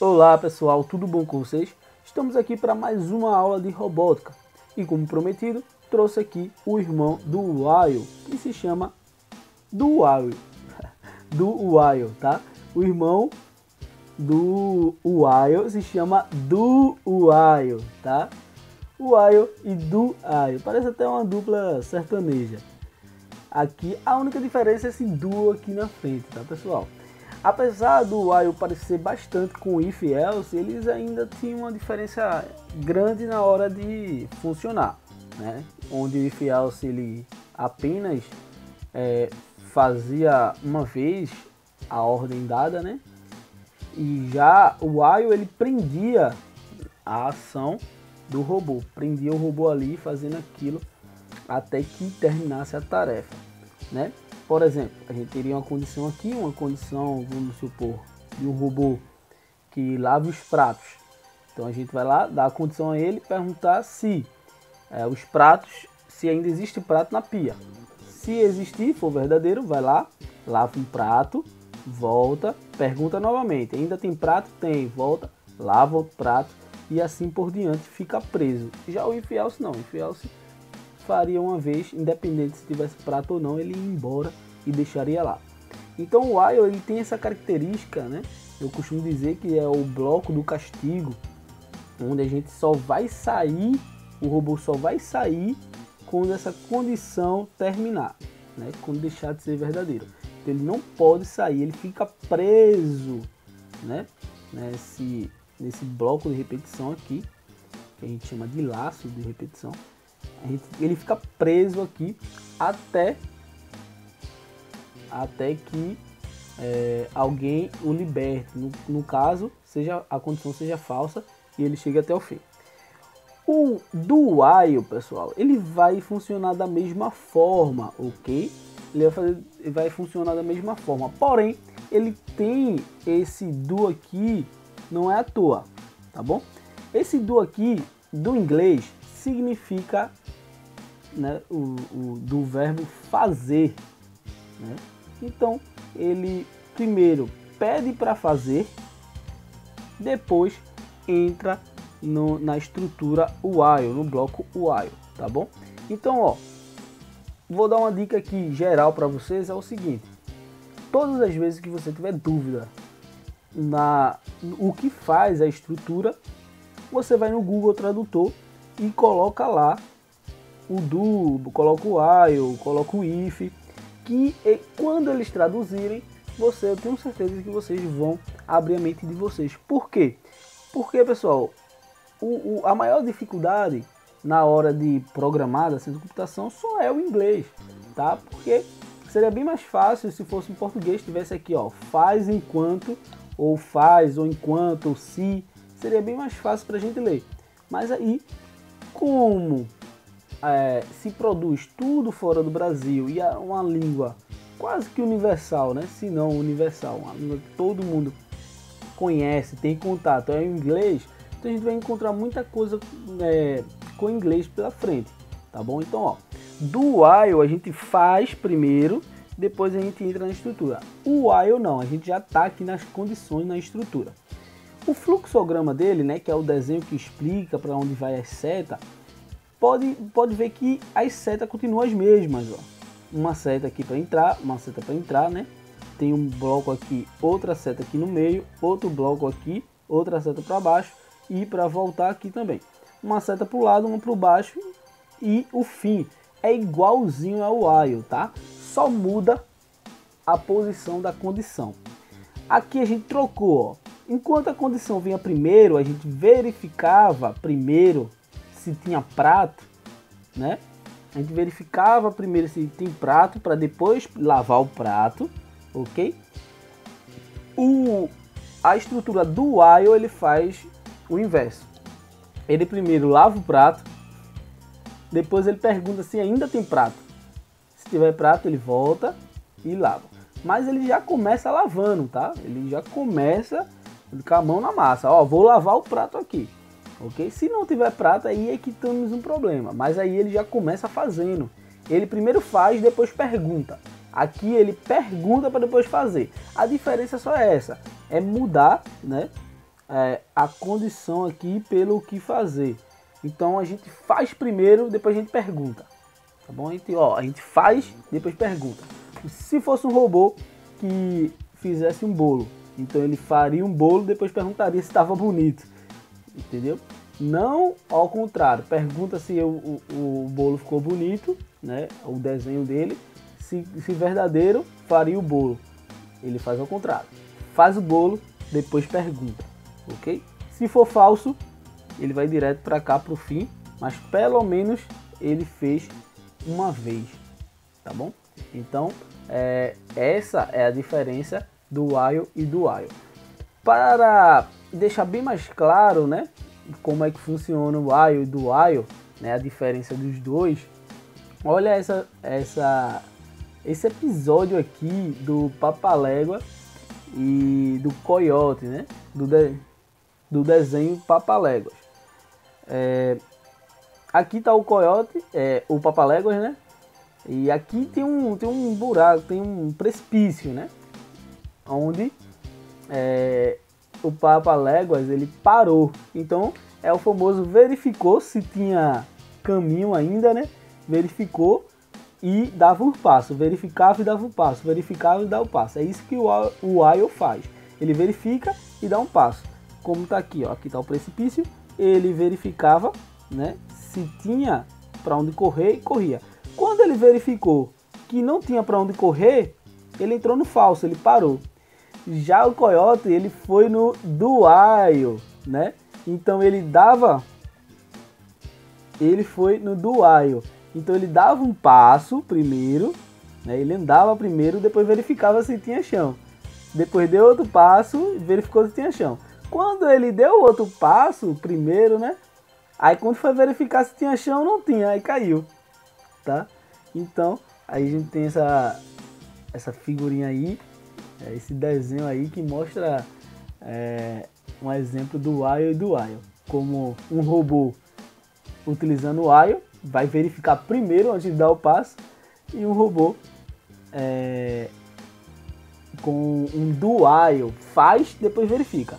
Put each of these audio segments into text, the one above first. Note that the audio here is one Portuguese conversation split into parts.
Olá pessoal, tudo bom com vocês? Estamos aqui para mais uma aula de robótica e, como prometido, trouxe aqui o irmão do While, que se chama do While, tá? O irmão do While se chama do While, tá? While e do While, parece até uma dupla sertaneja. Aqui a única diferença é esse duo aqui na frente, tá pessoal? Apesar do while parecer bastante com if e else, eles ainda tinham uma diferença grande na hora de funcionar, né? Onde o if e else ele apenas fazia uma vez a ordem dada, né? E já o while ele prendia a ação do robô, prendia o robô ali fazendo aquilo até que terminasse a tarefa, né? Por exemplo, a gente teria uma condição aqui, uma condição, vamos supor, de um robô que lava os pratos. Então a gente vai lá, dar a condição a ele, perguntar se os pratos, se ainda existe prato na pia. Se existir, for verdadeiro, vai lá, lava um prato, volta, pergunta novamente. Ainda tem prato? Tem, volta, lava outro prato e assim por diante, fica preso. Já o if else não, if else faria uma vez, independente se tivesse prato ou não, ele ia embora e deixaria lá. Então o while ele tem essa característica, né? Eu costumo dizer que é o bloco do castigo, onde a gente só vai sair, o robô só vai sair quando essa condição terminar, né? Quando deixar de ser verdadeiro. Então ele não pode sair, ele fica preso, né? Nesse bloco de repetição aqui, que a gente chama de laço de repetição. Ele fica preso aqui até que alguém o liberte. No caso, a condição seja falsa e ele chegue até o fim. O do while, pessoal, ele vai funcionar da mesma forma, ok? Ele vai funcionar da mesma forma, porém, ele tem esse do aqui, não é à toa, tá bom? Esse do aqui, do inglês, significa, né, do verbo fazer, né? Então ele primeiro pede para fazer, depois entra na estrutura while, no bloco while, tá bom? Então, ó, vou dar uma dica aqui geral para vocês, é o seguinte: todas as vezes que você tiver dúvida o que faz a estrutura, você vai no Google Tradutor e coloca lá o do, coloca o while, coloca o if, que quando eles traduzirem, eu tenho certeza que vocês vão abrir a mente de vocês. Por quê? Porque, pessoal, a maior dificuldade na hora de programar da ciência da computação só é o inglês, tá? Porque seria bem mais fácil se fosse em português, tivesse aqui, ó, faz enquanto, ou faz, ou enquanto, ou se, seria bem mais fácil para a gente ler. Mas aí, como se produz tudo fora do Brasil e é uma língua quase que universal, né? Se não universal, uma língua que todo mundo conhece, tem contato, é o inglês, então a gente vai encontrar muita coisa com inglês pela frente, tá bom? Então, ó, do while a gente faz primeiro, depois a gente entra na estrutura. O while não, a gente já tá aqui nas condições, na estrutura. O fluxograma dele, né, que é o desenho que explica para onde vai as setas, pode ver que as setas continuam as mesmas, ó. Uma seta aqui para entrar, uma seta para entrar, né? Tem um bloco aqui, outra seta aqui no meio, outro bloco aqui, outra seta para baixo e para voltar aqui também. Uma seta para o lado, uma para baixo e o fim é igualzinho ao while, tá? Só muda a posição da condição. Aqui a gente trocou, ó. Enquanto a condição vinha primeiro, a gente verificava primeiro se tinha prato, né? A gente verificava primeiro se tem prato para depois lavar o prato, ok? A estrutura do while ele faz o inverso. Ele primeiro lava o prato, depois ele pergunta se ainda tem prato. Se tiver prato ele volta e lava. Mas ele já começa lavando, tá? Ele já começa com a mão na massa. Ó, vou lavar o prato aqui. Ok? Se não tiver prato, aí é que temos um problema. Mas aí ele já começa fazendo. Ele primeiro faz, depois pergunta. Aqui ele pergunta para depois fazer. A diferença só é essa. É mudar, né, a condição aqui pelo que fazer. Então a gente faz primeiro, depois a gente pergunta. Tá bom? A gente faz, depois pergunta. Se fosse um robô que fizesse um bolo, então ele faria um bolo, depois perguntaria se estava bonito. Entendeu? Não ao contrário, pergunta se o bolo ficou bonito, né? O desenho dele. Se verdadeiro, faria o bolo. Ele faz ao contrário. Faz o bolo, depois pergunta. Ok? Se for falso, ele vai direto para cá pro fim, mas pelo menos ele fez uma vez. Tá bom? Então, essa é a diferença do while e do while. Para deixar bem mais claro, né, como é que funciona o while e do while, né, a diferença dos dois, olha esse episódio aqui do Papalégua e do Coiote, né, do desenho Papaléguas. Aqui tá o Coiote, o Papaléguas, né, e aqui tem um buraco, tem um precipício, né, onde o Papaléguas ele parou. Então é o famoso verificou se tinha caminho ainda, né? Verificou e dava um passo, verificava e dava um passo, verificava e dava um passo. É isso que o while faz. Ele verifica e dá um passo. Como tá aqui, ó, aqui tá o precipício. Ele verificava, né? Se tinha para onde correr e corria. Quando ele verificou que não tinha para onde correr, ele entrou no falso, ele parou. Já o Coiote, ele foi no do while, né? Então ele foi no do while. Então ele dava um passo primeiro, né? Ele andava primeiro, depois verificava se tinha chão. Depois deu outro passo e verificou se tinha chão. Quando ele deu outro passo primeiro, né? Aí quando foi verificar se tinha chão, não tinha, aí caiu, tá? Então, aí a gente tem essa figurinha aí, esse desenho aí que mostra um exemplo do while e do while. Como um robô utilizando o while vai verificar primeiro antes de dar o passo, e um robô com um do while faz, depois verifica.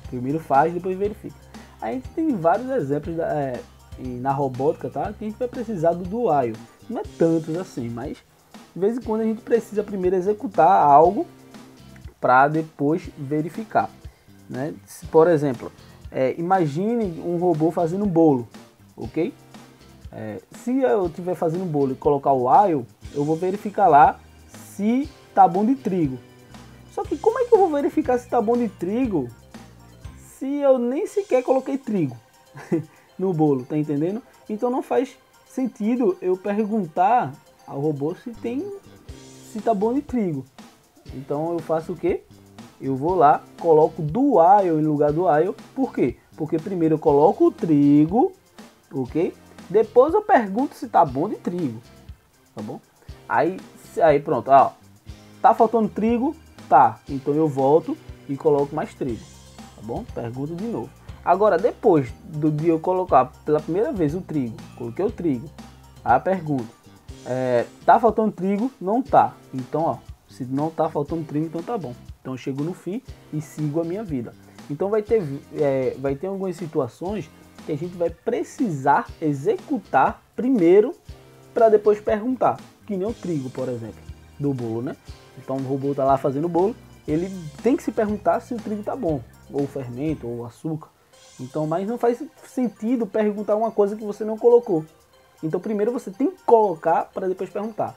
Primeiro faz, depois verifica. A gente tem vários exemplos na robótica, tá? Que a gente vai precisar do while. Não é tantos assim, mas de vez em quando a gente precisa primeiro executar algo para depois verificar, né? Por exemplo, imagine um robô fazendo um bolo, ok? Se eu estiver fazendo um bolo e colocar o while, eu vou verificar lá se tá bom de trigo. Só que como é que eu vou verificar se tá bom de trigo se eu nem sequer coloquei trigo no bolo, tá entendendo? Então não faz sentido eu perguntar ao robô se tá bom de trigo. Então eu faço o quê? Eu vou lá, coloco do while em lugar do while. Por quê? Porque primeiro eu coloco o trigo, ok? Depois eu pergunto se tá bom de trigo, tá bom? Aí pronto, ó, tá faltando trigo? Tá, então eu volto e coloco mais trigo, tá bom? Pergunto de novo. Agora, depois de eu colocar pela primeira vez o trigo, coloquei o trigo, aí a pergunta, tá faltando trigo? Não tá. Então, ó, se não tá faltando trigo, então tá bom. Então eu chego no fim e sigo a minha vida. Então vai ter algumas situações que a gente vai precisar executar primeiro para depois perguntar. Que nem o trigo, por exemplo, do bolo, né? Então o robô tá lá fazendo o bolo, ele tem que se perguntar se o trigo tá bom, ou o fermento, ou o açúcar. Então, mas não faz sentido perguntar uma coisa que você não colocou. Então primeiro você tem que colocar para depois perguntar.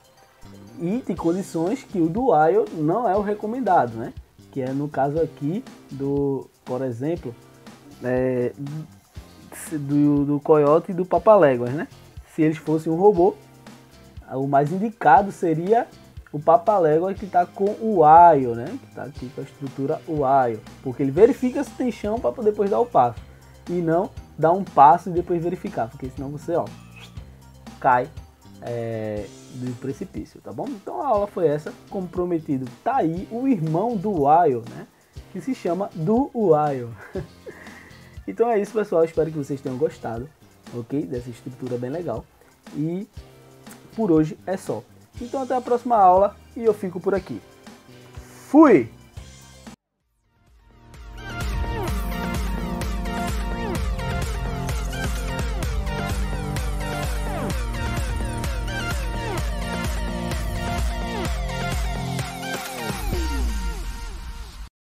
E tem condições que o do while não é o recomendado, né? Que é no caso aqui por exemplo, do Coiote e do Papaléguas, né? Se eles fossem um robô, o mais indicado seria o Papaléguas que está com o while, né? Que está aqui com a estrutura while, porque ele verifica se tem chão para depois dar o passo e não dar um passo e depois verificar, porque senão você, ó, cai do precipício, tá bom? Então a aula foi essa, como prometido, tá aí o irmão do while, né? Que se chama do while. Então é isso, pessoal, espero que vocês tenham gostado, ok? Dessa estrutura bem legal. E por hoje é só. Então até a próxima aula e eu fico por aqui. Fui!